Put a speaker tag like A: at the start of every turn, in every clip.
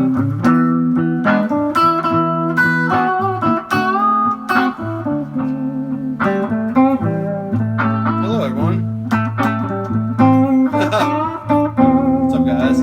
A: Hello, everyone. What's up, guys?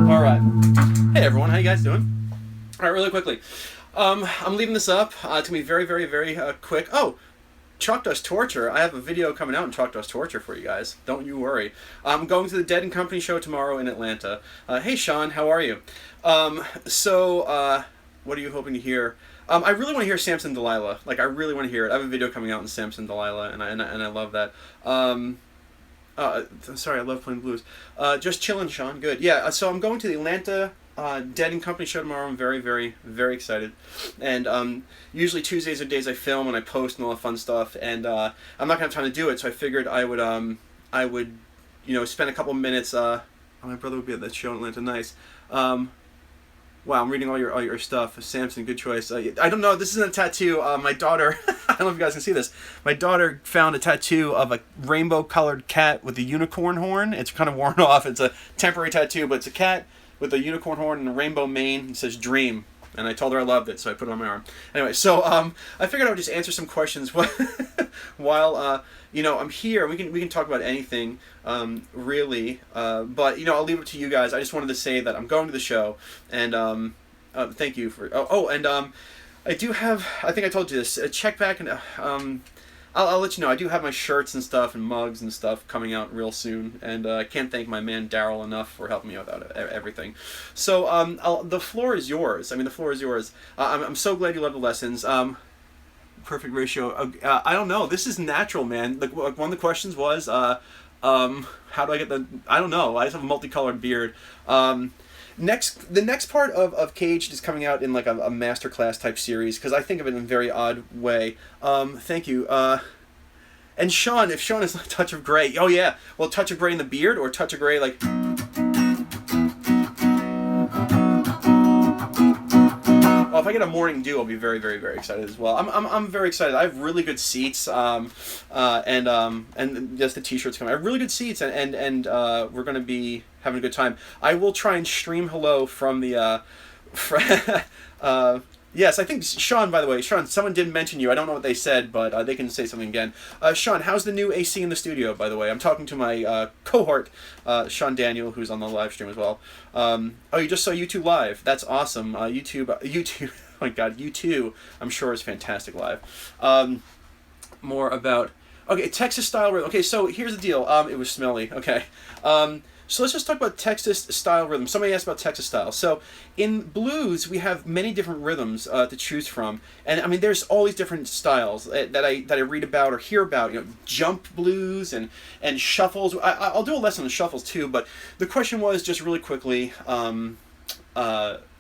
A: All right. Hey, everyone. How you guys doing? All right, really quickly. I'm leaving this up. It's going to be very, very, very quick. Oh, Chalk Dust Torture. I have a video coming out in Chalk Dust Torture for you guys. Don't you worry. I'm going to the Dead and Company show tomorrow in Atlanta. Hey, Sean. How are you? What are you hoping to hear? I really want to hear Samson Delilah. Like, I really want to hear it. I have a video coming out in Samson Delilah, and I love that. Sorry, I love playing blues. Just chilling, Sean. Good. Yeah, so I'm going to the Atlanta Dead and Company show tomorrow. I'm very, very, very excited. And usually Tuesdays are days I film and I post and all that fun stuff. And I'm not gonna have time to do it, so I figured I would, spend a couple minutes. My brother would be at that show in Atlanta. Nice. Wow, I'm reading all your stuff. Samson, good choice. I don't know. This isn't a tattoo. My daughter, I don't know if you guys can see this. My daughter found a tattoo of a rainbow-colored cat with a unicorn horn. It's kind of worn off. It's a temporary tattoo, but it's a cat with a unicorn horn and a rainbow mane. It says "Dream," and I told her I loved it, so I put it on my arm. Anyway, so I figured I would just answer some questions while I'm here. We can talk about anything, really. But I'll leave it to you guys. I just wanted to say that I'm going to the show, and thank you for. I do have. I think I told you this. Check back and I'll let you know. I do have my shirts and stuff and mugs and stuff coming out real soon, and I can't thank my man Daryl enough for helping me out with everything. So the floor is yours. The floor is yours. I'm so glad you love the lessons. Perfect ratio. I don't know. This is natural, man. One of the questions was, how do I get the? I don't know. I just have a multicolored beard. The next part of Caged is coming out in like a Masterclass type series because I think of it in a very odd way. Thank you. And Sean, if Sean is a touch of gray, oh yeah, well, touch of gray in the beard or touch of gray like. Well, if I get a morning dew, I'll be very, very, very excited as well. I'm very excited. I have really good seats, and just the t-shirts coming. I have really good seats, and we're going to be having a good time. I will try and stream hello from the. Yes, I think Sean. By the way, Sean, someone did mention you. I don't know what they said, but they can say something again. Sean, how's the new AC in the studio? By the way, I'm talking to my cohort, Sean Daniel, who's on the live stream as well. Oh, you just saw YouTube live. That's awesome. YouTube. Oh my God, U2. I'm sure is fantastic live. More about Texas style rhythm. Okay, so here's the deal. It was smelly. Okay. So let's just talk about Texas style rhythm. Somebody asked about Texas style. So in blues, we have many different rhythms to choose from, and there's all these different styles that I read about or hear about. Jump blues and shuffles. I'll do a lesson on shuffles too. But the question was just really quickly.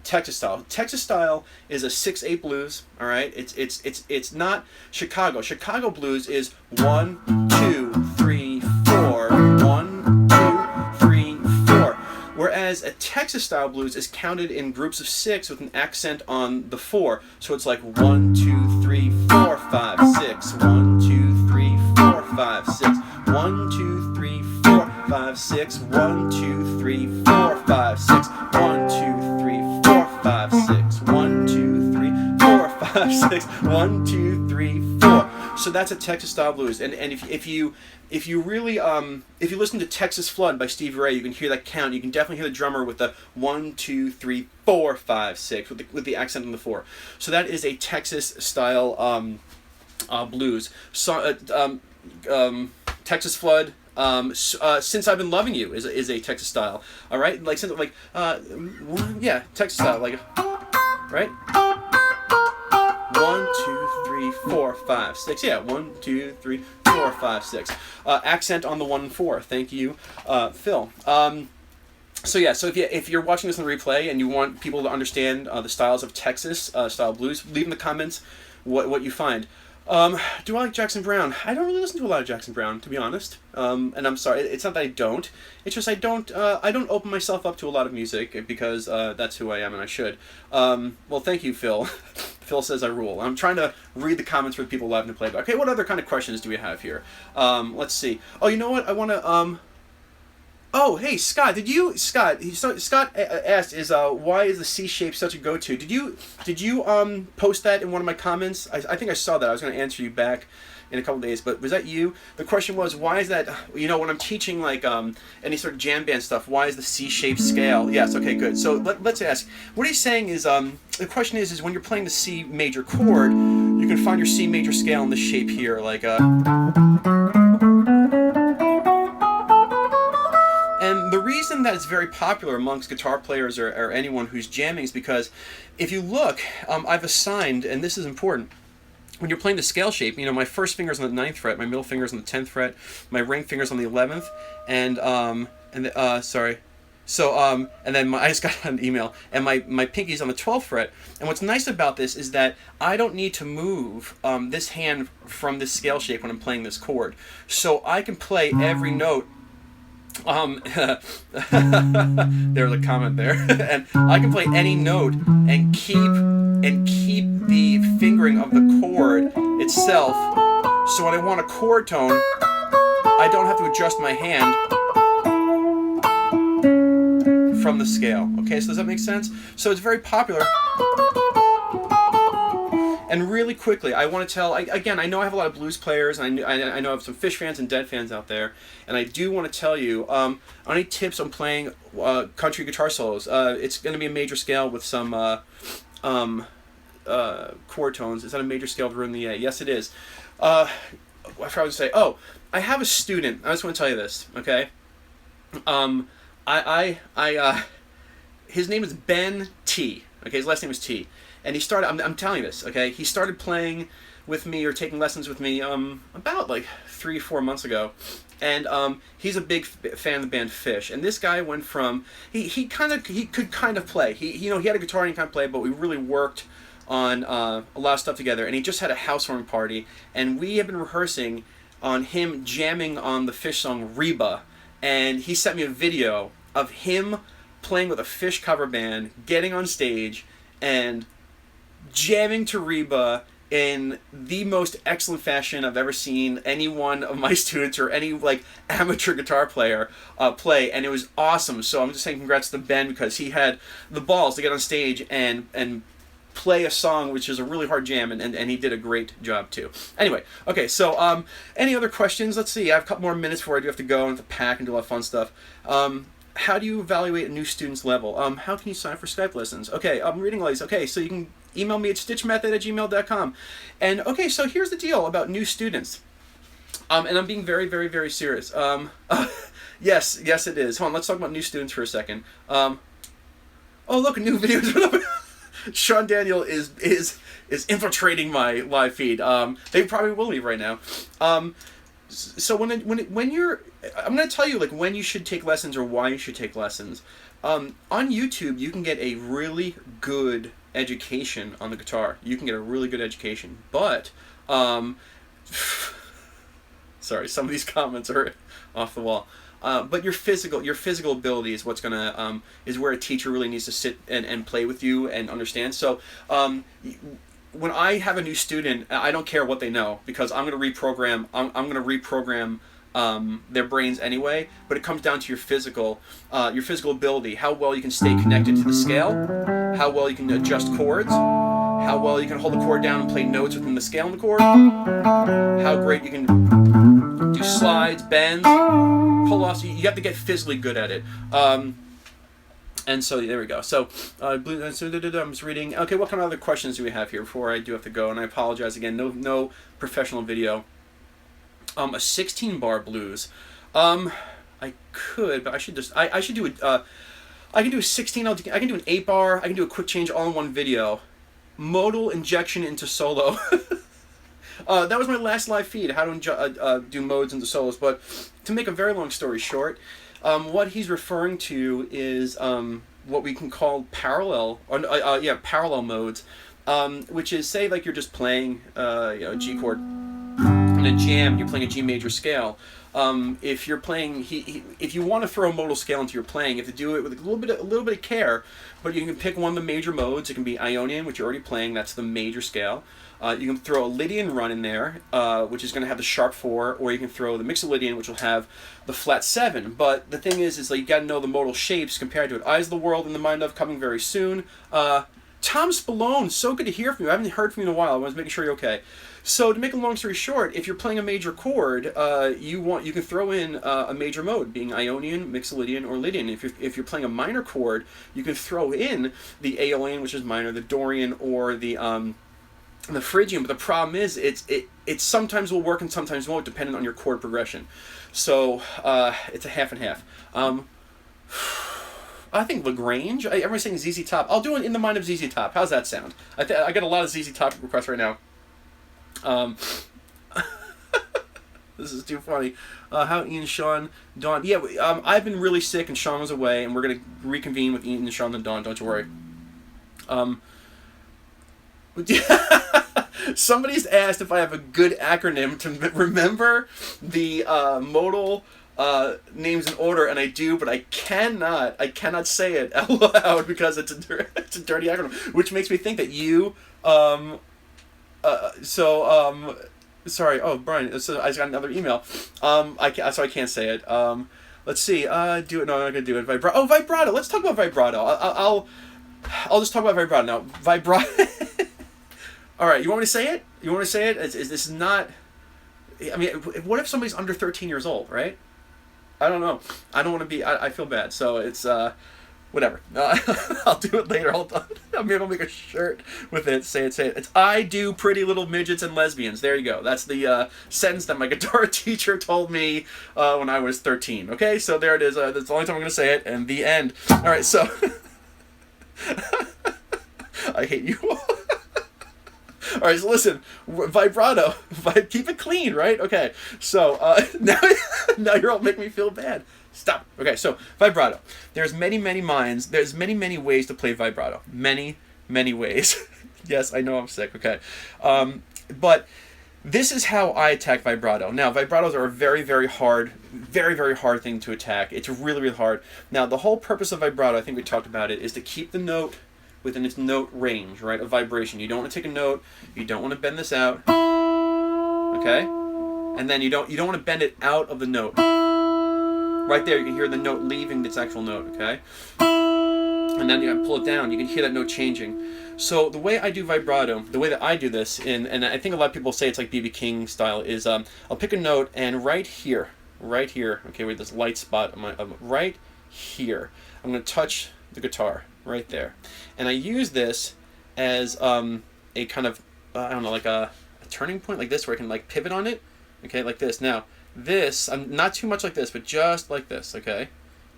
A: Texas style. Texas style is a 6/8 blues. All right. It's not Chicago. Chicago blues is 1, 2, 3, 4. 1, 2, 3, 4. Whereas a Texas style blues is counted in groups of 6 with an accent on the 4. So it's like 1, 2, 3, 4, 5, 6. 1, 2, 3, 4, 5, 6. 1, 2, 3, 4, 5, 6. 1, 2, 3, 4, 5, 6. 1, 2, 3, 4, 5, 6. 1, 2, 3, 4, 5, 6. 1, 2, 3, 4. So that's a Texas style blues. And if you really if you listen to Texas Flood by Stevie Ray, you can hear that count. You can definitely hear the drummer with the 1, 2, 3, 4, 5, 6 with the accent on the 4. So that is a Texas style blues. So Texas Flood. Since I've Been Loving You is a Texas style. All right, Texas style, like, right. 1, 2, 3. 3, 4, 5, 6. Yeah, 1, 2, 3, 4, 5, 6. Accent on the 1 and 4. Thank you, Phil. So yeah, so if you're watching this on the replay and you want people to understand the styles of Texas style blues, leave in the comments what you find. Do I like Jackson Browne? I don't really listen to a lot of Jackson Browne, to be honest. And I'm sorry, it's not that I don't. It's just I don't open myself up to a lot of music because that's who I am and I should. Well, thank you, Phil. Phil says I rule. I'm trying to read the comments for the people live in the playback. Okay, what other kind of questions do we have here? Let's see. Oh, you know what? I want to... Oh, hey, Scott, Scott asked, why is the C shape such a go-to? Did you post that in one of my comments? I think I saw that. I was going to answer you back in a couple days, but was that you? The question was, why is that, when I'm teaching, like, any sort of jam band stuff, why is the C-shaped scale? Yes, okay, good. So let's ask, what he's saying is, the question is when you're playing the C major chord, you can find your C major scale in this shape here, like, and the reason that it's very popular amongst guitar players or anyone who's jamming is because if you look, I've assigned, and this is important, when you're playing the scale shape, my first finger's on the 9th fret, my middle finger's on the 10th fret, my ring finger's on the 11th, and then I just got an email, and my pinky's on the 12th fret. And what's nice about this is that I don't need to move this hand from this scale shape when I'm playing this chord. So I can play every note. There's a comment there. And I can play any note and keep the fingering of the chord itself. So when I want a chord tone, I don't have to adjust my hand from the scale. Okay, so does that make sense? So it's very popular. And really quickly, I want to tell, again, I know I have a lot of blues players, and I know I have some Fish fans and Dead fans out there, and I do want to tell you, any tips on playing country guitar solos? It's going to be a major scale with some chord tones. Is that a major scale to ruin the A? Yes, it is. I forgot to say, I have a student, I just want to tell you this, okay? His name is Ben T. Okay, his last name is T. And he started, I'm telling you this, okay? He started playing with me or taking lessons with me about like 3 or 4 months ago. And he's a big fan of the band Fish. And this guy went from, he could kind of play. He had a guitar and he kind of played, but we really worked on a lot of stuff together. And he just had a housewarming party. And we have been rehearsing on him jamming on the Fish song Reba. And he sent me a video of him playing with a Fish cover band, getting on stage, and jamming to Reba in the most excellent fashion I've ever seen any one of my students or any amateur guitar player play, and it was awesome. So I'm just saying congrats to Ben because he had the balls to get on stage and play a song which is a really hard jam, and he did a great job too. Anyway, okay, so any other questions? Let's see, I have a couple more minutes before I do have to go and have to pack and do a lot of fun stuff. How do you evaluate a new student's level? How can you sign up for Skype lessons? Okay, I'm reading all these. Okay, so you can email me at stitchmethod@gmail.com. And okay, so here's the deal about new students. And I'm being very, very, very serious. Yes, it is. Hold on, let's talk about new students for a second. Oh, look, a new video. Sean Daniel is infiltrating my live feed. They probably will leave right now. So when you're, I'm going to tell you when you should take lessons or why you should take lessons. On YouTube, you can get a really good education on the guitar. You can get a really good education, but sorry, some of these comments are off the wall. But your physical ability is what's gonna is where a teacher really needs to sit and play with you and understand. So when I have a new student, I don't care what they know because I'm gonna reprogram. I'm gonna reprogram their brains anyway. But it comes down to your physical ability, how well you can stay connected to the scale, how well you can adjust chords, how well you can hold the chord down and play notes within the scale and the chord, how great you can do slides, bends, pull-offs. You have to get physically good at it. And so there we go. So I'm just reading. Okay, what kind of other questions do we have here before I do have to go? And I apologize again. No professional video. A 16-bar blues. I could, but I should just. I should do it. I can do a 16. I can do an 8-bar. I can do a quick change all in one video. Modal injection into solo. That was my last live feed, how to do modes into solos. But to make a very long story short, what he's referring to is what we can call parallel modes, which is, say, like you're just playing a G chord in a jam, you're playing a G major scale. If you're playing, if you want to throw a modal scale into your playing, you have to do it with a little bit of care. But you can pick one of the major modes. It can be Ionian, which you're already playing. That's the major scale. You can throw a Lydian run in there, which is going to have the sharp 4, or you can throw the Mixolydian, which will have the flat 7. But the thing is like you got to know the modal shapes compared to it. Eyes of the World and the Mind of coming very soon. Tom Spallone, so good to hear from you. I haven't heard from you in a while. I was making sure you're okay. So to make a long story short, if you're playing a major chord, you can throw in a major mode, being Ionian, Mixolydian, or Lydian. If you're playing a minor chord, you can throw in the Aeolian, which is minor, the Dorian, or the Phrygian. But the problem is, it sometimes will work and sometimes won't, depending on your chord progression. So it's a half and half. I think Lagrange. Everyone's saying ZZ Top. I'll do it in the mind of ZZ Top. How's that sound? I get a lot of ZZ Top requests right now. This is too funny. How Ian, Sean, Dawn. Yeah, I've been really sick and Sean was away, and we're going to reconvene with Ian and Sean and Dawn. Don't you worry. Somebody's asked if I have a good acronym to remember the modal names in order, and I do, but I cannot say it out loud because it's a dirty acronym, which makes me think that you sorry. Oh, Brian. So I just got another email. So I can't say it. Let's see. Do it. No, I'm not gonna do it. Vibrato. Oh, vibrato. Let's talk about vibrato. I'll just talk about vibrato now. Vibrato. All right. You want me to say it? This is not. I mean, what if somebody's under 13 years old, right? I don't know. I don't want to be. I feel bad. So it's whatever. I'll do it later. Hold on. Maybe I'll make a shirt with it. Say it. It's I do pretty little midgets and lesbians. There you go. That's the sentence that my guitar teacher told me when I was 13. Okay, so there it is. That's the only time I'm going to say it, and the end. All right, so I hate you all. All right, so listen, vibrato. Keep it clean, right? Okay, so now you're all making me feel bad. Stop. Okay, so vibrato. There's many minds. There's many ways to play vibrato. Many ways. Yes, I know I'm sick. Okay, but this is how I attack vibrato. Now, vibratos are a very hard thing to attack. It's really hard. Now, the whole purpose of vibrato, I think we talked about it, is to keep the note within its note range, right, of vibration. You don't want to take a note. You don't want to bend this out. Okay, and then you don't want to bend it out of the note. Right there, you can hear the note leaving its actual note, okay? And then you pull it down, you can hear that note changing. So the way I do vibrato, the way that I do this, and I think a lot of people say it's like B.B. King style, is I'll pick a note, and right here, okay, with this light spot, right here, I'm going to touch the guitar, right there. And I use this as a kind of, I don't know, like a turning point like this, where I can like pivot on it, okay, like this. Now, this, I'm not too much like this, but just like this, okay?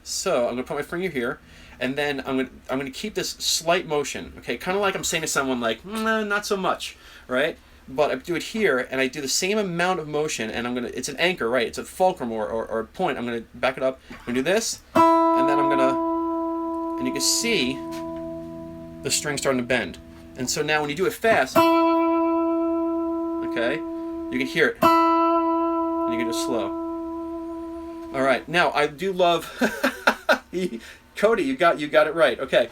A: So I'm gonna put my finger here, and then I'm gonna keep this slight motion, okay? Kind of like I'm saying to someone like, not so much, right? But I do it here, and I do the same amount of motion, and it's an anchor, right? It's a fulcrum or a point. I'm gonna back it up. I'm gonna do this, and then and you can see the string starting to bend. And so now when you do it fast, okay, you can hear it. And you can just slow. All right. Now I do love Cody. You got it right. Okay.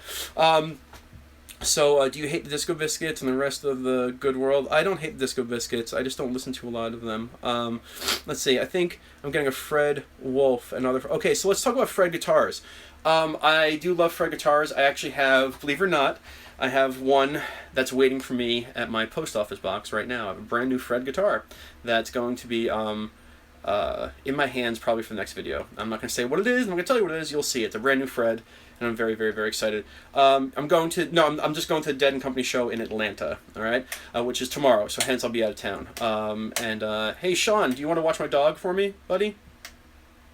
A: So do you hate the Disco Biscuits and the rest of the good world? I don't hate the Disco Biscuits. I just don't listen to a lot of them. Let's see. I think I'm getting a Fred Wolf and other. Okay. So let's talk about Fred guitars. I do love Fred guitars. I actually have, believe it or not, I have one that's waiting for me at my post office box right now. I have a brand new Fred guitar that's going to be in my hands probably for the next video. I'm not going to say what it is. I'm going to tell you what it is. You'll see. It's a brand new Fred, and I'm very excited. I'm just going to the Dead and Company show in Atlanta, all right, which is tomorrow, so hence I'll be out of town. Hey, Sean, do you want to watch my dog for me, buddy?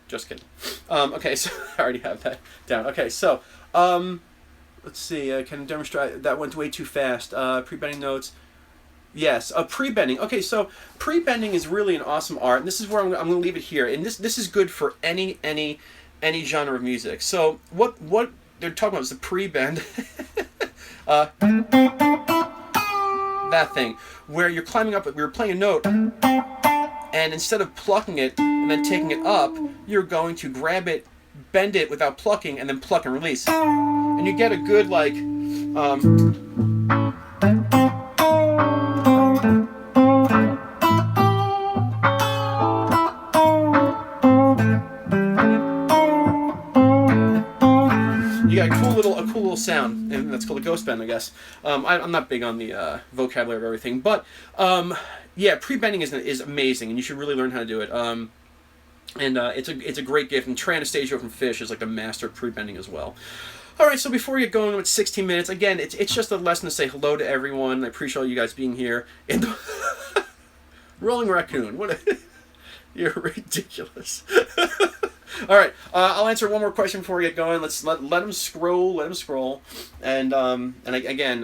A: Just kidding. Okay, so I already have that down. Okay, so let's see. Can I demonstrate? That went way too fast. Pre-bending notes. Yes, pre-bending. Okay, so pre-bending is really an awesome art, and this is where I'm going to leave it here. And this is good for any genre of music. So what they're talking about is the pre-bend. That thing where you're climbing up, you're playing a note, and instead of plucking it and then taking it up, you're going to grab it, bend it without plucking, and then pluck and release, and you get a good like. You got a cool little sound, and that's called a ghost bend, I guess. I'm not big on the vocabulary of everything, but yeah, pre-bending is amazing, and you should really learn how to do it. And it's a great gift. And Trey Anastasio from Fish is like the master of pre-bending as well. All right, so before we get going, it's 16 minutes. Again, it's just a lesson to say hello to everyone. I appreciate all you guys being here. And Rolling Raccoon, you're ridiculous. All right, I'll answer one more question before we get going. Let's let him scroll. Let him scroll, and again,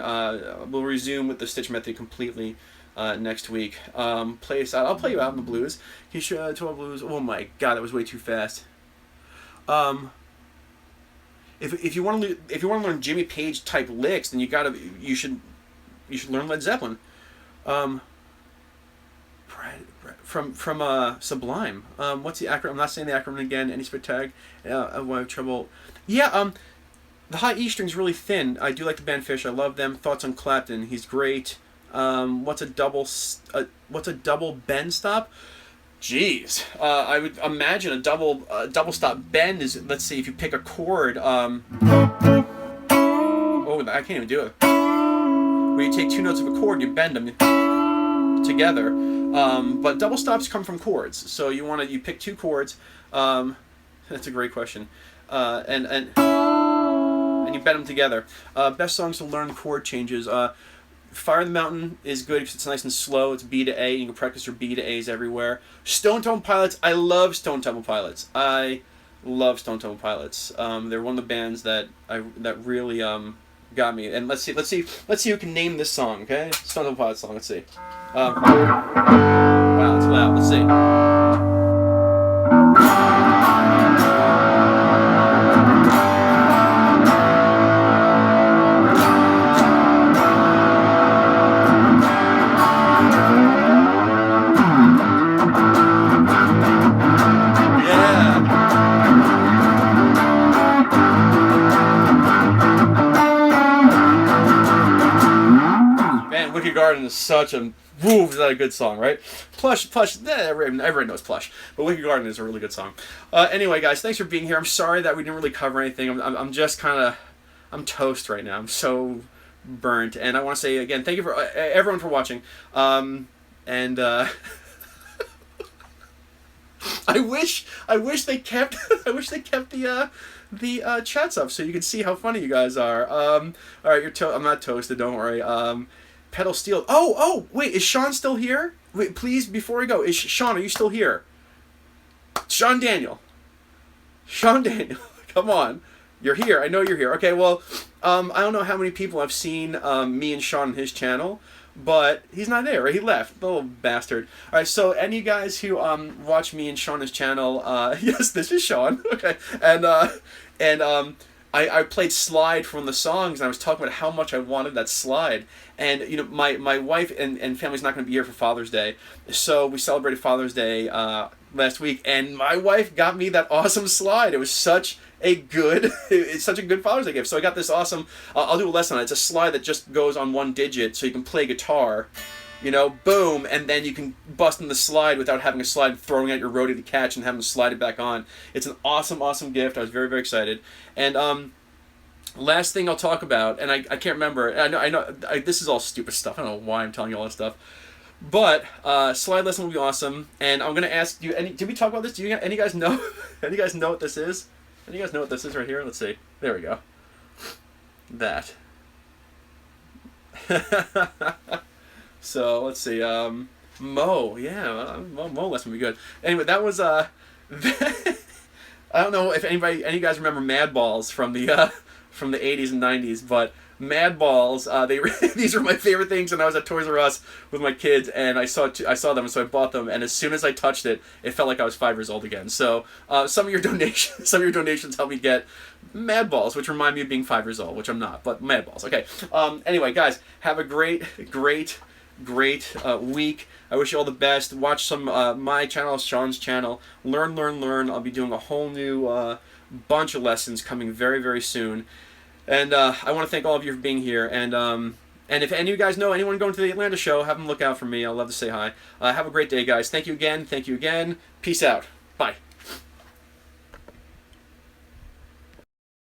A: we'll resume with the stitch method completely next week. Play us out. I'll play you out in the blues. He should 12 blues. Oh my God, that was way too fast. If you want to learn Jimmy Page type licks, then you should learn Led Zeppelin. From Sublime. What's the acronym? I'm not saying the acronym again. Any spit tag? I have trouble. Yeah. The high E string's really thin. I do like the band Fish. I love them. Thoughts on Clapton? He's great. What's a double bend stop? Jeez. I would imagine a double stop bend is, let's see, if you pick a chord. Oh, I can't even do it. Where you take two notes of a chord, you bend them together. But double stops come from chords, so you pick two chords. That's a great question, and you bend them together. Best songs to learn chord changes. Fire in the Mountain is good because it's nice and slow. It's B to A. You can practice your B to A's everywhere. Stone Temple Pilots. I love Stone Temple Pilots. They're one of the bands that really got me. And let's see who can name this song. Okay, Stone Temple Pilots song. Let's see. Wow, it's loud. Let's see. Wicked Garden is such a is that a good song, right? Plush, everyone knows Plush, but Wicked Garden is a really good song. Anyway, guys, thanks for being here. I'm sorry that we didn't really cover anything. I'm just I'm toast right now. I'm so burnt, and I want to say again, thank you for everyone for watching. I wish they kept the chats up so you can see how funny you guys are. All right, I'm not toasted. Don't worry. Pedal Steel. Oh, wait, is Sean still here? Wait, please, before we go, Sean, are you still here? Sean Daniel, come on. You're here. I know you're here. Okay, well, I don't know how many people have seen me and Sean on his channel, but he's not there, right? He left. The little bastard. All right, so any guys who watch me and Sean's channel, yes, this is Sean. Okay, and I played Slide from the songs, and I was talking about how much I wanted that slide. And, my wife and family's not going to be here for Father's Day, so we celebrated Father's Day last week, and my wife got me that awesome slide. It was such a good Father's Day gift. So I got this awesome, I'll do a lesson on it. It's a slide that just goes on one digit, so you can play guitar, boom, and then you can bust in the slide without having a slide throwing out your roadie to catch and having to slide it back on. It's an awesome, awesome gift. I was very, very excited. And last thing I'll talk about, and I can't remember. I know this is all stupid stuff. I don't know why I'm telling you all this stuff. But slide lesson will be awesome. And I'm gonna ask you. Did we talk about this? Any guys know? Any guys know what this is? Any guys know what this is right here? Let's see. There we go. That. So let's see. Mo. Yeah, Mo lesson would be good. Anyway, that was I don't know if any guys remember Mad Balls from the 80s and 90s, but Mad Balls. These were my favorite things when I was at Toys R Us with my kids, and I saw them, so I bought them. And as soon as I touched it, it felt like I was 5 years old again. So some of your donations help me get Mad Balls, which remind me of being 5 years old, which I'm not, but Mad Balls. Okay. Anyway, guys, have a great week. I wish you all the best. Watch some my channel, Sean's channel. Learn. I'll be doing a whole new bunch of lessons coming very, very soon. And I want to thank all of you for being here. And if any of you guys know anyone going to the Atlanta show, have them look out for me. I'd love to say hi. Have a great day, guys. Thank you again. Peace out. Bye.